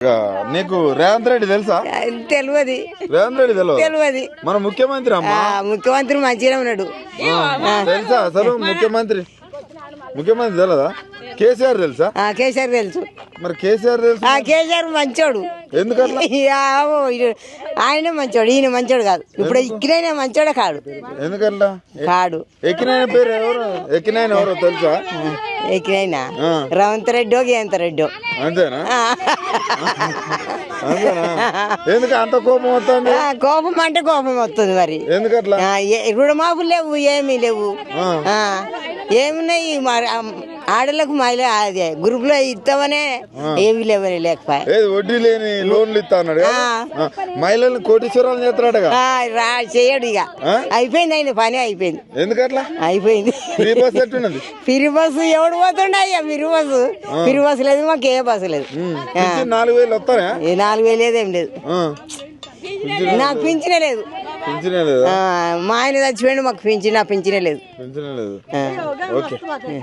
నీకు రేవంత్ రెడ్డి తెలుసా? తెలియదు. రేవంత్ రెడ్డి తెలియదు. మన ముఖ్యమంత్రి అమ్మా. ముఖ్యమంత్రి మంచిగా ఉన్నాడు. తెలుసా అసలు ముఖ్యమంత్రి తెలియదా? కేసీఆర్ తెలుసా? కేసీఆర్ తెలుసు. మరి కేసీఆర్ తెలుసు. కేసీఆర్ మంచోడు. ఎందుకట్లా? ఆయన మంచోడు, ఈయన మంచోడు కాదు. ఇప్పుడు ఎక్కినైనా మంచోడే కాడు. ఎందుకట్లా కాడు. ఎక్కినైన పేరు ఎవరు? ఎక్కినైన ఎవరో తెలుసా? ఎక్కినైనా రేవంత్ రెడ్డో గేవంత్ రెడ్డో. అంతేనా? అంతేనా? ఎందుకు అంత కోపం వస్తుంది? కోపం అంటే కోపం వస్తుంది. మరి ఎందుకట్లా? రుణమాపులు లేవు, ఏమీ లేవు. ఏమున్నాయి మరి ఆడలకు మహిళ అదే గ్రూప్ లో ఇస్తామనే ఏమి లేవని లేకపోయా. వడ్డీ లేని లోన్లు ఇస్తా అన్నాడు. మహిళలను కోటీశ్వరాలు చేస్తున్నాడుగా. చేయడు ఇక. అయిపోయింది, ఆయన పని అయిపోయింది. ఎందుకట్లా అయిపోయింది? ఫ్రీ బస్ ఎట్టున్నది. ఫ్రీ బస్సు ఎవడు పోతుండే అయ్యా? ఫ్రీ బస్సు లేదు, మాకు ఏ బస్సు లేదు. 4000 వస్తాయా? 4000 లేదేం లేదు. నాకు పింఛనే లేదు. మా ఆయన చచ్చిపోయిండు, మాకు పింఛనే లేదు. ఓకే.